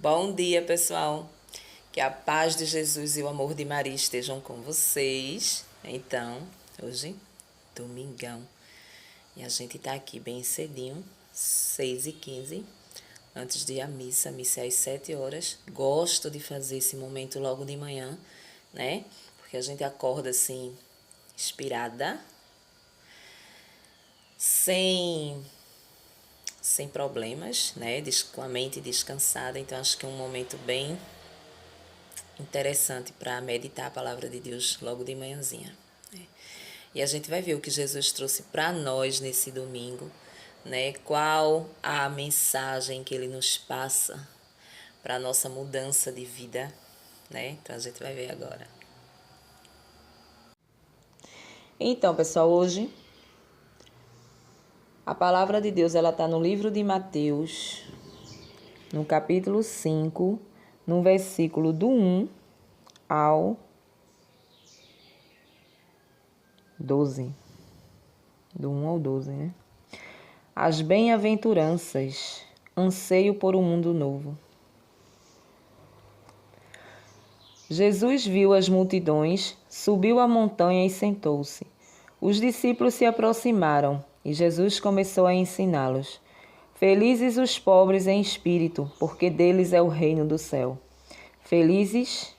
Bom dia, pessoal. Que a paz de Jesus e o amor de Maria estejam com vocês. Então, hoje, domingão. E a gente tá aqui bem cedinho, 6h15, antes de ir à missa. A missa é às 7 horas. Gosto de fazer esse momento logo de manhã, né? Porque a gente acorda assim, inspirada, sem problemas, né? Com a mente descansada. Então, acho que é um momento bem interessante para meditar a palavra de Deus logo de manhãzinha, né? E a gente vai ver o que Jesus trouxe para nós nesse domingo, né? Qual a mensagem que ele nos passa para a nossa mudança de vida, né? Então a gente vai ver agora. Então, pessoal, hoje a palavra de Deus ela está no livro de Mateus, no capítulo 5, no versículo do 1 ao 12. Do 1 ao 12, né? As bem-aventuranças, anseio por um mundo novo. Jesus viu as multidões, subiu a montanha e sentou-se. Os discípulos se aproximaram e Jesus começou a ensiná-los. Felizes os pobres em espírito, porque deles é o reino do céu. Felizes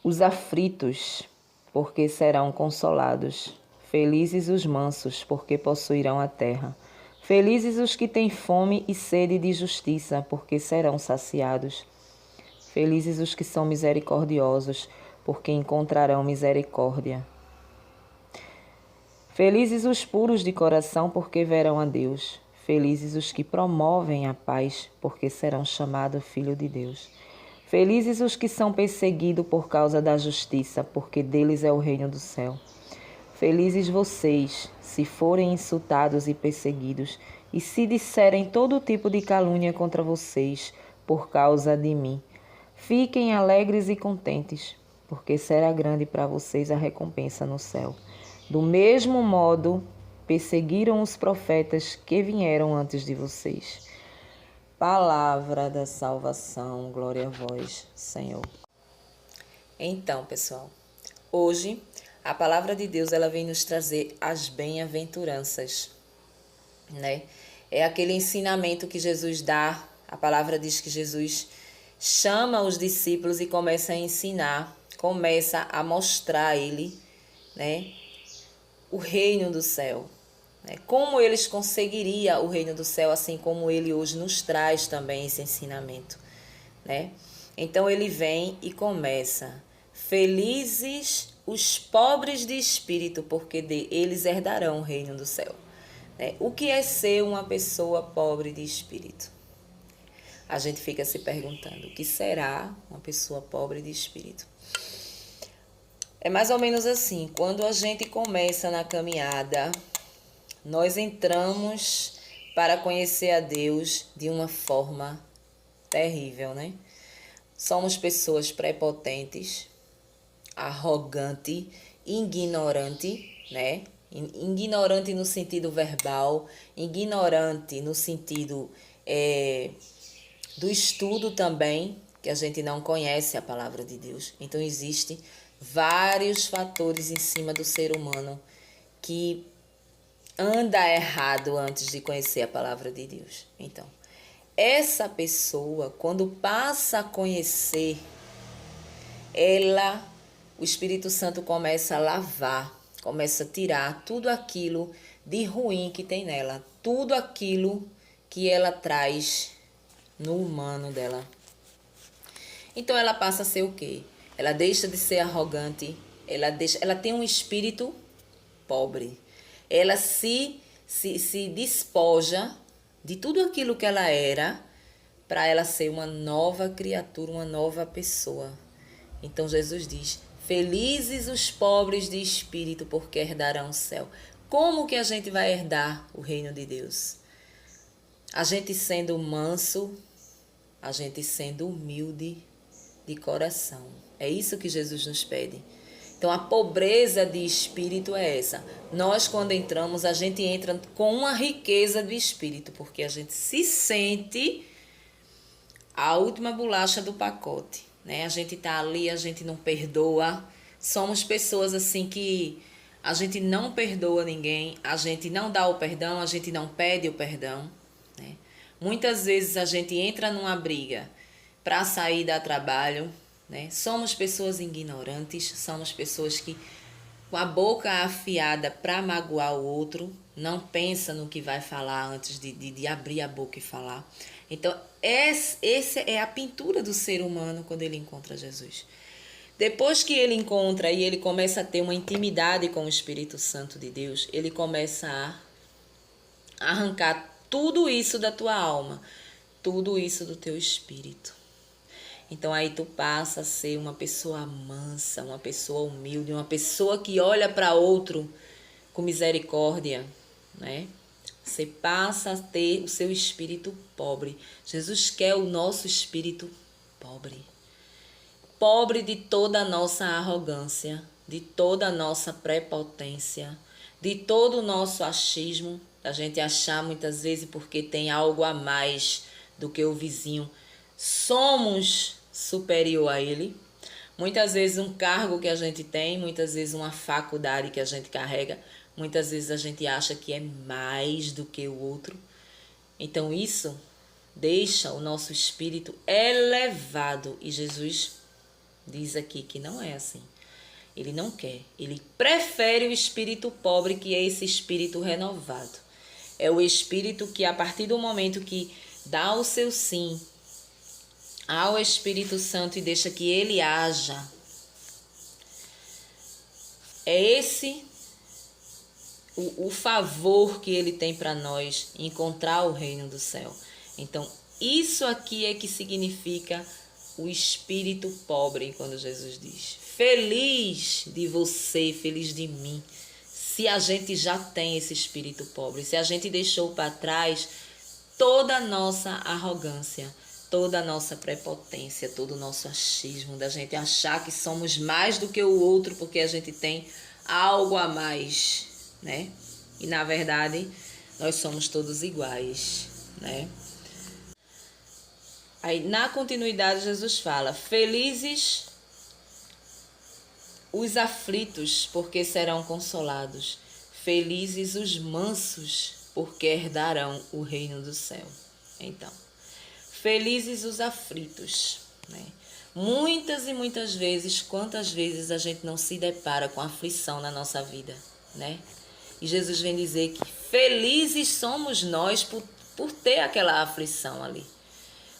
os aflitos, porque serão consolados. Felizes os mansos, porque possuirão a terra. Felizes os que têm fome e sede de justiça, porque serão saciados. Felizes os que são misericordiosos, porque encontrarão misericórdia. Felizes os puros de coração, porque verão a Deus. Felizes os que promovem a paz, porque serão chamados filhos de Deus. Felizes os que são perseguidos por causa da justiça, porque deles é o reino do céu. Felizes vocês, se forem insultados e perseguidos, e se disserem todo tipo de calúnia contra vocês, por causa de mim. Fiquem alegres e contentes, porque será grande para vocês a recompensa no céu. Do mesmo modo, perseguiram os profetas que vieram antes de vocês. Palavra da salvação, glória a vós, Senhor. Então, pessoal, hoje a palavra de Deus ela vem nos trazer as bem-aventuranças, né? É aquele ensinamento que Jesus dá. A palavra diz que Jesus chama os discípulos e começa a ensinar, começa a mostrar a ele, né, o reino do céu, né? Como eles conseguiriam o reino do céu, assim como ele hoje nos traz também esse ensinamento, né? Então ele vem e começa: felizes os pobres de espírito, porque eles herdarão o reino do céu. O que é ser uma pessoa pobre de espírito? A gente fica se perguntando, o que será uma pessoa pobre de espírito? É mais ou menos assim, quando a gente começa na caminhada, nós entramos para conhecer a Deus de uma forma terrível, né? Somos pessoas prepotentes, arrogante, ignorante, né? Ignorante no sentido verbal, ignorante no sentido do estudo também, que a gente não conhece a palavra de Deus. Então, existem vários fatores em cima do ser humano que anda errado antes de conhecer a palavra de Deus. Então, essa pessoa, quando passa a conhecer, o Espírito Santo começa a lavar, começa a tirar tudo aquilo de ruim que tem nela, tudo aquilo que ela traz no humano dela. Então ela passa a ser o quê? Ela deixa de ser arrogante, ela tem um espírito pobre. Ela se despoja de tudo aquilo que ela era para ela ser uma nova criatura, uma nova pessoa. Então Jesus diz: felizes os pobres de espírito, porque herdarão o céu. Como que a gente vai herdar o reino de Deus? A gente sendo manso, a gente sendo humilde de coração. É isso que Jesus nos pede. Então, a pobreza de espírito é essa. Nós, quando entramos, a gente entra com uma riqueza de espírito, porque a gente se sente a última bolacha do pacote, né? A gente tá ali, a gente não perdoa. Somos pessoas assim que a gente não perdoa ninguém, a gente não dá o perdão, a gente não pede o perdão, né? Muitas vezes a gente entra numa briga para sair da trabalho, né? Somos pessoas ignorantes, somos pessoas que com a boca afiada para magoar o outro, não pensa no que vai falar antes de abrir a boca e falar. Então, essa é a pintura do ser humano quando ele encontra Jesus. Depois que ele encontra e ele começa a ter uma intimidade com o Espírito Santo de Deus, ele começa a arrancar tudo isso da tua alma, tudo isso do teu espírito. Então aí tu passa a ser uma pessoa mansa, uma pessoa humilde, uma pessoa que olha para outro com misericórdia, né? Você passa a ter o seu espírito pobre. Jesus quer o nosso espírito pobre. Pobre de toda a nossa arrogância, de toda a nossa prepotência, de todo o nosso achismo, a gente achar muitas vezes porque tem algo a mais do que o vizinho, somos superior a ele. Muitas vezes um cargo que a gente tem, muitas vezes uma faculdade que a gente carrega, muitas vezes a gente acha que é mais do que o outro. Então isso deixa o nosso espírito elevado e Jesus diz aqui que não é assim. Ele não quer, ele prefere o espírito pobre, que é esse espírito renovado. É o espírito que a partir do momento que dá o seu sim ao Espírito Santo e deixa que ele haja, é esse o favor que ele tem para nós, encontrar o reino do céu. Então, isso aqui é que significa o espírito pobre, quando Jesus diz: feliz de você, feliz de mim, se a gente já tem esse espírito pobre, se a gente deixou para trás toda a nossa arrogância, toda a nossa prepotência, todo o nosso achismo, da gente achar que somos mais do que o outro porque a gente tem algo a mais, né? E na verdade, nós somos todos iguais, né? Aí, na continuidade, Jesus fala: felizes os aflitos, porque serão consolados. Felizes os mansos, porque herdarão o reino do céu. Então, felizes os aflitos, né? Muitas e muitas vezes, quantas vezes a gente não se depara com aflição na nossa vida, né? E Jesus vem dizer que felizes somos nós por ter aquela aflição ali.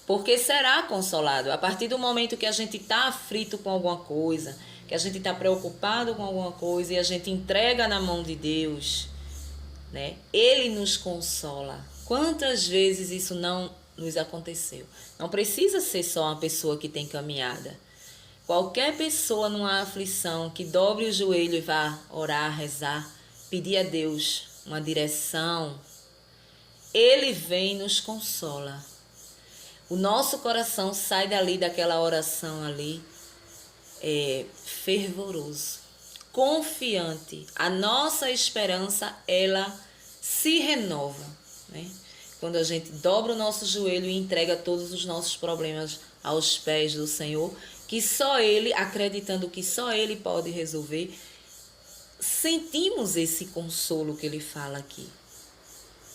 Porque será consolado. A partir do momento que a gente está aflito com alguma coisa, que a gente está preocupado com alguma coisa e a gente entrega na mão de Deus, né? Ele nos consola. Quantas vezes isso não nos aconteceu? Não precisa ser só uma pessoa que tem caminhada. Qualquer pessoa numa aflição que dobre o joelho e vá orar, rezar, pedir a Deus uma direção, Ele vem e nos consola. O nosso coração sai dali, daquela oração ali, fervoroso, confiante. A nossa esperança, ela se renova, né? Quando a gente dobra o nosso joelho e entrega todos os nossos problemas aos pés do Senhor, que só Ele, acreditando que só Ele pode resolver, sentimos esse consolo que Ele fala aqui.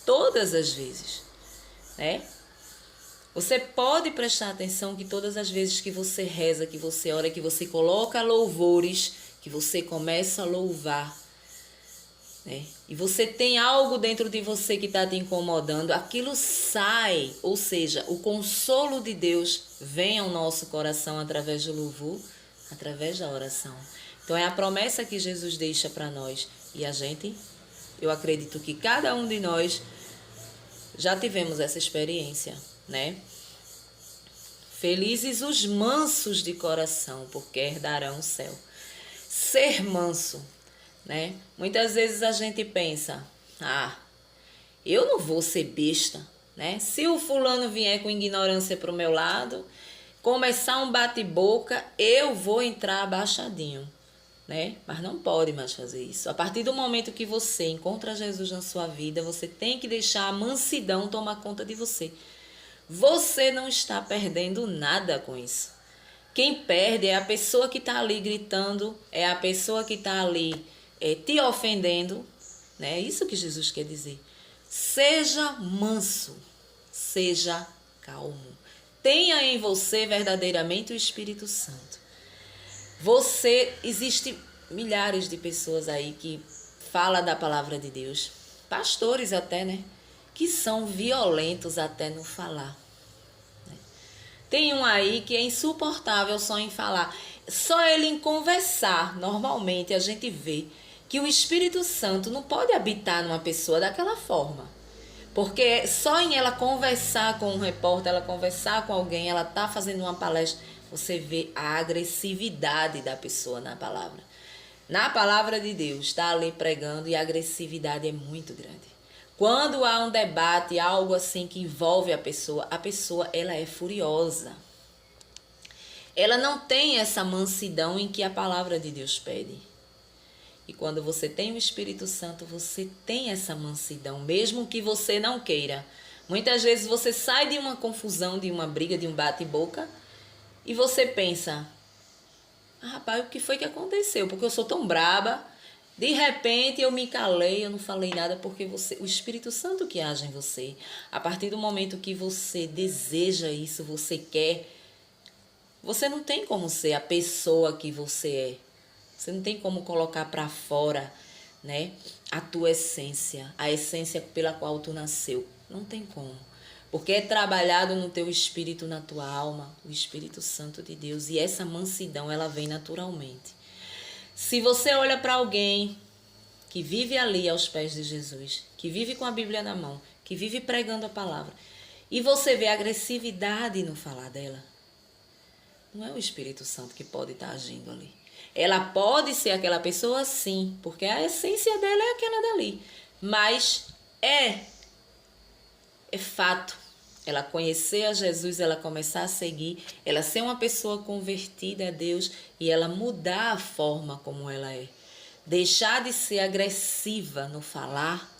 Todas as vezes, né? Você pode prestar atenção que todas as vezes que você reza, que você ora, que você coloca louvores, que você começa a louvar, né? E você tem algo dentro de você que está te incomodando, aquilo sai, ou seja, o consolo de Deus vem ao nosso coração através do louvor, através da oração. Então é a promessa que Jesus deixa para nós. E a gente, eu acredito que cada um de nós já tivemos essa experiência, né? Felizes os mansos de coração, porque herdarão o céu. Ser manso, né? Muitas vezes a gente pensa: eu não vou ser besta, né? Se o fulano vier com ignorância para o meu lado, começar um bate-boca, eu vou entrar abaixadinho. né? Mas não pode mais fazer isso. A partir do momento que você encontra Jesus na sua vida, você tem que deixar a mansidão tomar conta de você. Você não está perdendo nada com isso. Quem perde é a pessoa que está ali gritando, é a pessoa que está ali te ofendendo, né? É isso que Jesus quer dizer. Seja manso, seja calmo. Tenha em você verdadeiramente o Espírito Santo. Existe milhares de pessoas aí que falam da palavra de Deus, pastores até, né? Que são violentos até no falar. Tem um aí que é insuportável só em falar. Só ele em conversar, normalmente a gente vê que o Espírito Santo não pode habitar numa pessoa daquela forma. Porque só em ela conversar com um repórter, ela conversar com alguém, ela tá fazendo uma palestra, você vê a agressividade da pessoa na palavra. Na palavra de Deus, está ali pregando e a agressividade é muito grande. Quando há um debate, algo assim que envolve a pessoa ela é furiosa. Ela não tem essa mansidão em que a palavra de Deus pede. E quando você tem o Espírito Santo, você tem essa mansidão, mesmo que você não queira. Muitas vezes você sai de uma confusão, de uma briga, de um bate-boca, e você pensa, rapaz, o que foi que aconteceu? Porque eu sou tão braba, de repente eu me calei, eu não falei nada, porque o Espírito Santo que age em você. A partir do momento que você deseja isso, você quer, você não tem como ser a pessoa que você é. Você não tem como colocar para fora, né, a tua essência, a essência pela qual tu nasceu. Não tem como. Porque é trabalhado no teu espírito, na tua alma, o Espírito Santo de Deus. E essa mansidão, ela vem naturalmente. Se você olha para alguém que vive ali aos pés de Jesus, que vive com a Bíblia na mão, que vive pregando a palavra, e você vê agressividade no falar dela, não é o Espírito Santo que pode estar agindo ali. Ela pode ser aquela pessoa, sim, porque a essência dela é aquela dali. Mas é fato. Ela conhecer a Jesus, ela começar a seguir, ela ser uma pessoa convertida a Deus e ela mudar a forma como ela é. Deixar de ser agressiva no falar,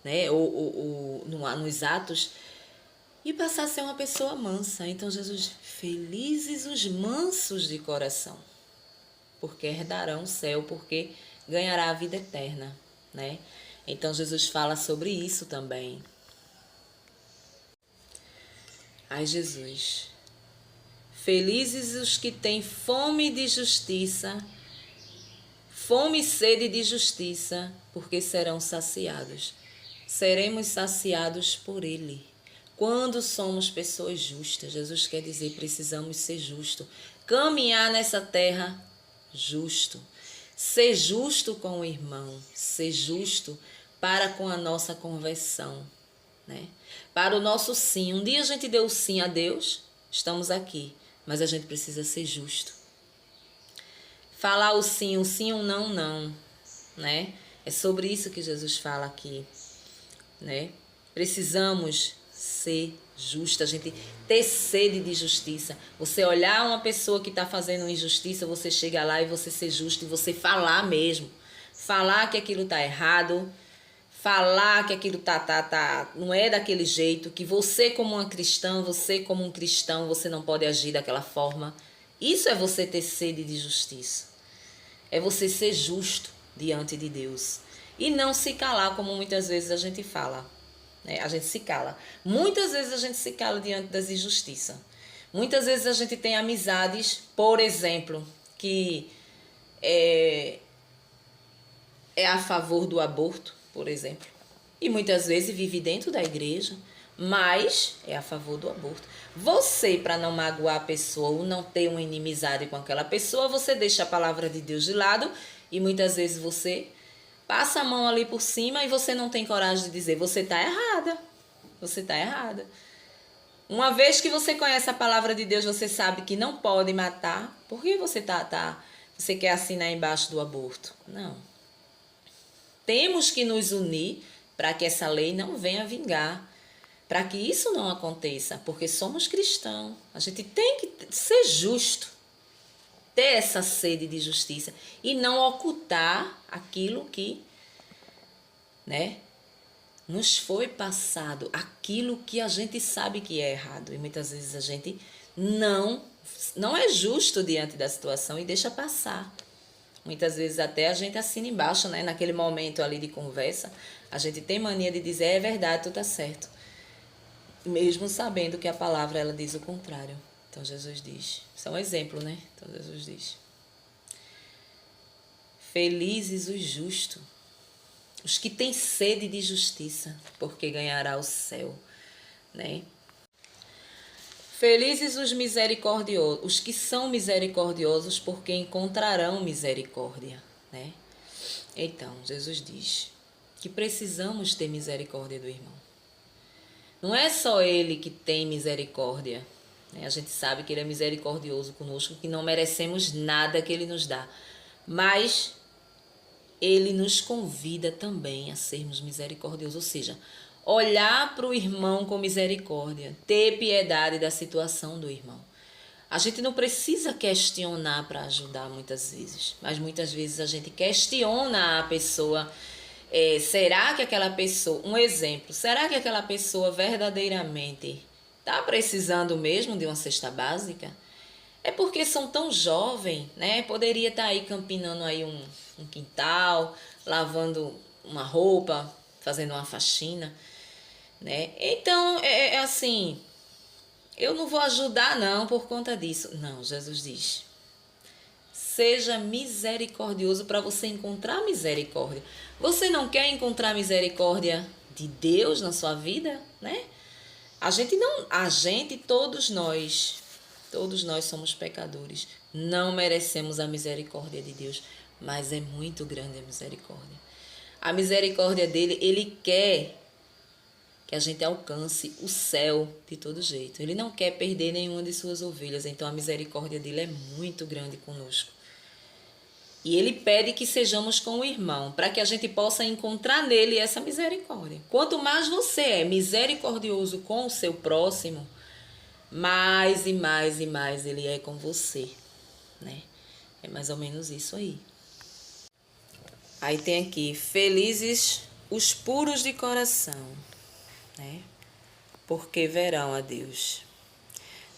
né, ou nos atos, e passar a ser uma pessoa mansa. Então Jesus, felizes os mansos de coração, porque herdarão o céu, porque ganhará a vida eterna, né? Então Jesus fala sobre isso também. Ai, Jesus, felizes os que têm fome de justiça, fome e sede de justiça, porque serão saciados. Seremos saciados por Ele. Quando somos pessoas justas, Jesus quer dizer, precisamos ser justos. Caminhar nessa terra justo. Ser justo com o irmão. Ser justo para com a nossa conversão, né? Para o nosso sim. Um dia a gente deu sim a Deus, estamos aqui, mas a gente precisa ser justo. Falar o sim um não, não, né? É sobre isso que Jesus fala aqui, né? Precisamos ser justo, a gente ter sede de justiça. Você olhar uma pessoa que está fazendo injustiça, você chega lá e você ser justo e você falar mesmo. Falar que aquilo está errado, falar que aquilo não é daquele jeito, que você como uma cristã, você como um cristão, você não pode agir daquela forma. Isso é você ter sede de justiça. É você ser justo diante de Deus. E não se calar, como muitas vezes a gente fala. A gente se cala. Muitas vezes a gente se cala diante das injustiças. Muitas vezes a gente tem amizades, por exemplo, que é a favor do aborto, por exemplo. E muitas vezes vive dentro da igreja, mas é a favor do aborto. Você, para não magoar a pessoa ou não ter uma inimizade com aquela pessoa, você deixa a palavra de Deus de lado e muitas vezes você passa a mão ali por cima e você não tem coragem de dizer, você está errada, você está errada. Uma vez que você conhece a palavra de Deus, você sabe que não pode matar, por que você você quer assinar embaixo do aborto? Não. Temos que nos unir para que essa lei não venha vingar, para que isso não aconteça, porque somos cristãos, a gente tem que ser justo. ter essa sede de justiça e não ocultar aquilo que, né, nos foi passado, aquilo que a gente sabe que é errado. E muitas vezes a gente não é justo diante da situação e deixa passar. Muitas vezes até a gente assina embaixo, né? Naquele momento ali de conversa, a gente tem mania de dizer, é verdade, tu tá certo. Mesmo sabendo que a palavra, ela diz o contrário. Então Jesus diz, isso é um exemplo, né? Então Jesus diz, felizes os justos, os que têm sede de justiça, porque ganhará o céu, né? Felizes os misericordiosos, os que são misericordiosos, porque encontrarão misericórdia, né? Então, Jesus diz que precisamos ter misericórdia do irmão. Não é só ele que tem misericórdia, né? A gente sabe que ele é misericordioso conosco, que não merecemos nada que ele nos dá, mas ele nos convida também a sermos misericordiosos, ou seja, olhar para o irmão com misericórdia, ter piedade da situação do irmão. A gente não precisa questionar para ajudar muitas vezes, mas muitas vezes a gente questiona a pessoa. Será que aquela pessoa, um exemplo, será que aquela pessoa verdadeiramente está precisando mesmo de uma cesta básica? É porque são tão jovens, né? Poderia estar aí campinando aí um quintal, lavando uma roupa, fazendo uma faxina, né? Então, é assim, eu não vou ajudar não por conta disso. Não, Jesus diz, seja misericordioso para você encontrar misericórdia. Você não quer encontrar misericórdia de Deus na sua vida, né? Todos nós somos pecadores. Não merecemos a misericórdia de Deus, mas é muito grande a misericórdia. A misericórdia dele, ele quer que a gente alcance o céu de todo jeito. Ele não quer perder nenhuma de suas ovelhas, então a misericórdia dele é muito grande conosco. E ele pede que sejamos com o irmão, para que a gente possa encontrar nele essa misericórdia. Quanto mais você é misericordioso com o seu próximo, mais e mais e mais ele é com você, né? É mais ou menos isso aí. Aí tem aqui, felizes os puros de coração, né? Porque verão a Deus.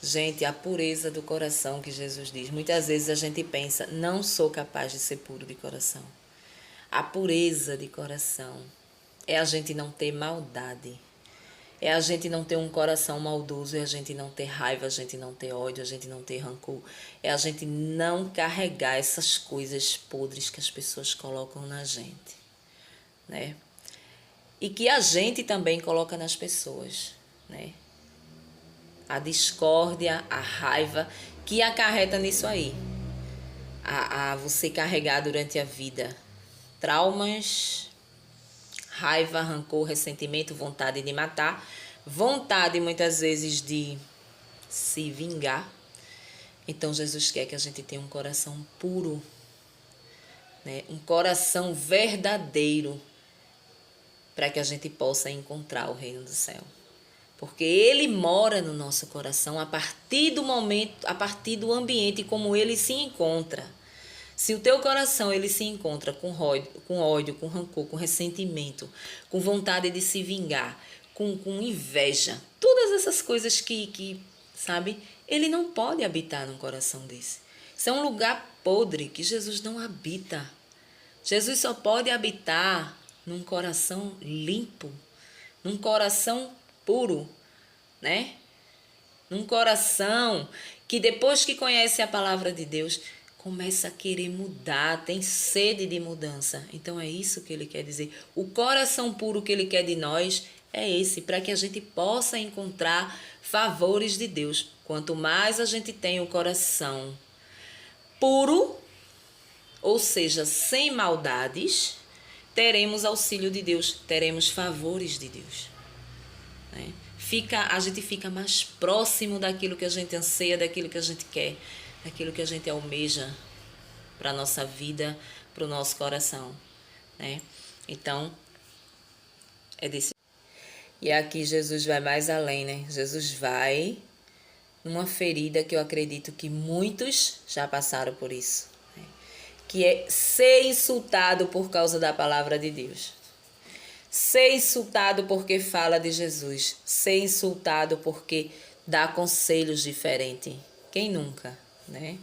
Gente, a pureza do coração que Jesus diz. Muitas vezes a gente pensa, não sou capaz de ser puro de coração. A pureza de coração é a gente não ter maldade. É a gente não ter um coração maldoso, é a gente não ter raiva, a gente não ter ódio, a gente não ter rancor. É a gente não carregar essas coisas podres que as pessoas colocam na gente, né? E que a gente também coloca nas pessoas, né? A discórdia, a raiva que acarreta nisso aí. A você carregar durante a vida traumas, raiva, rancor, ressentimento, vontade de matar, vontade muitas vezes de se vingar. Então Jesus quer que a gente tenha um coração puro, né? Um coração verdadeiro, para que a gente possa encontrar o reino do céu. Porque ele mora no nosso coração a partir do momento, a partir do ambiente como ele se encontra. Se o teu coração ele se encontra com ódio, com rancor, com ressentimento, com vontade de se vingar, com inveja, todas essas coisas que, sabe, ele não pode habitar num coração desse. Isso é um lugar podre que Jesus não habita. Jesus só pode habitar num coração limpo, num coração puro, né? Num coração que depois que conhece a palavra de Deus, começa a querer mudar, tem sede de mudança. Então é isso que ele quer dizer. O coração puro que ele quer de nós é esse, para que a gente possa encontrar favores de Deus. Quanto mais a gente tem o coração puro, ou seja, sem maldades, teremos auxílio de Deus, teremos favores de Deus, né? A gente fica mais próximo daquilo que a gente anseia, daquilo que a gente quer, daquilo que a gente almeja para a nossa vida, para o nosso coração, né? Então, é desse. E aqui Jesus vai mais além, né? Jesus vai numa ferida que eu acredito que muitos já passaram por isso, né? Que é ser insultado por causa da palavra de Deus. Ser insultado porque fala de Jesus. Ser insultado porque dá conselhos diferentes. Quem nunca, né?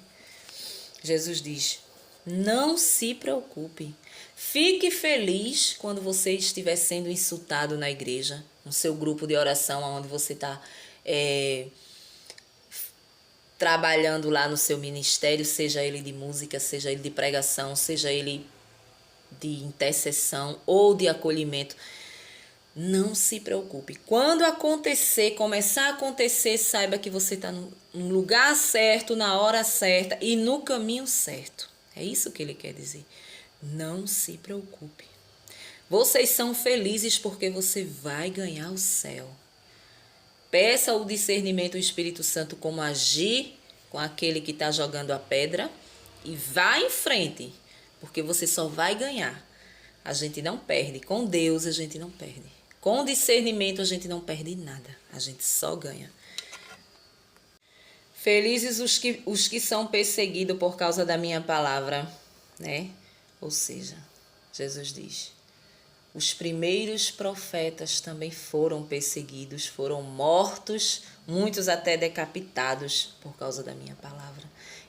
Jesus diz: não se preocupe. Fique feliz quando você estiver sendo insultado na igreja, no seu grupo de oração, onde você está trabalhando lá no seu ministério, seja ele de música, seja ele de pregação, seja ele de intercessão ou de acolhimento. Não se preocupe. Quando acontecer, começar a acontecer, saiba que você está no lugar certo, na hora certa e no caminho certo. É isso que ele quer dizer. Não se preocupe. Vocês são felizes porque você vai ganhar o céu. Peça o discernimento do Espírito Santo como agir com aquele que está jogando a pedra e vá em frente, porque você só vai ganhar. A gente não perde. Com Deus a gente não perde. Com discernimento a gente não perde nada. A gente só ganha. Felizes os que são perseguidos por causa da minha palavra, né? Ou seja, Jesus diz: os primeiros profetas também foram perseguidos, foram mortos, muitos até decapitados por causa da minha palavra.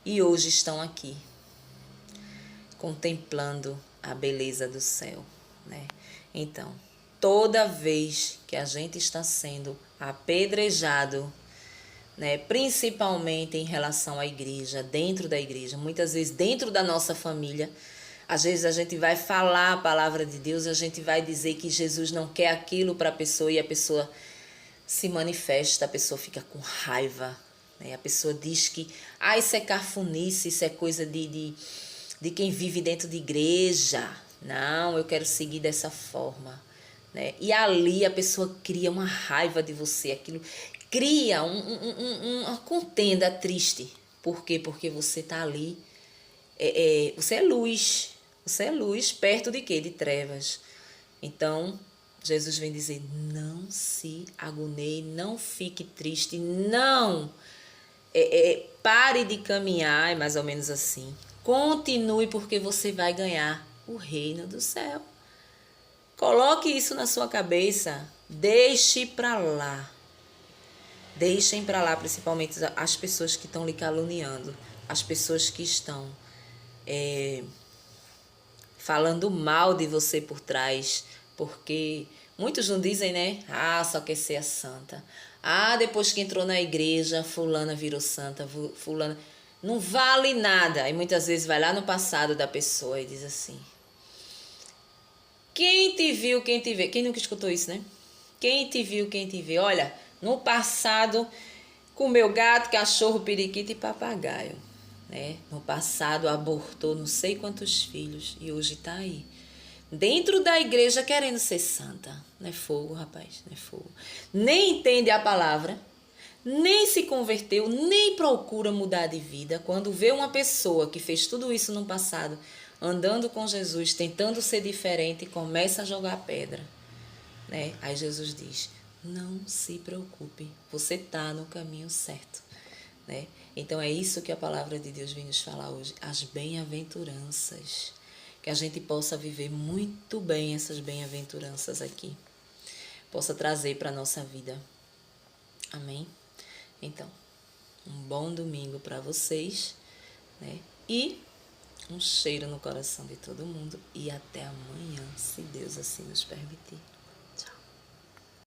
E hoje estão aqui, contemplando a beleza do céu, né? Então, toda vez que a gente está sendo apedrejado, né, principalmente em relação à igreja, dentro da igreja, muitas vezes dentro da nossa família, às vezes a gente vai falar a palavra de Deus e a gente vai dizer que Jesus não quer aquilo para a pessoa e a pessoa se manifesta, a pessoa fica com raiva, né? A pessoa diz que isso é cafunice, isso é coisa de quem vive dentro de igreja. Não, eu quero seguir dessa forma, né? E ali a pessoa cria uma raiva de você, aquilo cria uma contenda triste. Por quê? Porque você está ali, você é luz. Você é luz perto de quê? De trevas. Então, Jesus vem dizer: não se agonie, não fique triste, não pare de caminhar, é mais ou menos assim. Continue, porque você vai ganhar o reino do céu. Coloque isso na sua cabeça. Deixe para lá. Deixem para lá, principalmente as pessoas que estão lhe caluniando, as pessoas que estão falando mal de você por trás, porque muitos não dizem, né? Só quer ser a santa. Depois que entrou na igreja, fulana virou santa, fulana não vale nada. E muitas vezes vai lá no passado da pessoa e diz assim: quem te viu, quem te vê? Quem nunca escutou isso, né? Quem te viu, quem te vê? Olha, no passado, comeu gato, cachorro, periquito e papagaio, né? No passado abortou não sei quantos filhos e hoje está aí dentro da igreja querendo ser santa. Não é fogo, rapaz, não é fogo. Nem entende a palavra, nem se converteu, nem procura mudar de vida. Quando vê uma pessoa que fez tudo isso no passado, andando com Jesus, tentando ser diferente, começa a jogar pedra, né? Aí Jesus diz: não se preocupe, você está no caminho certo, né? Então é isso que a palavra de Deus vem nos falar hoje, as bem-aventuranças. Que a gente possa viver muito bem essas bem-aventuranças aqui, possa trazer para a nossa vida. Amém? Então, um bom domingo para vocês, né? E um cheiro no coração de todo mundo. E até amanhã, se Deus assim nos permitir.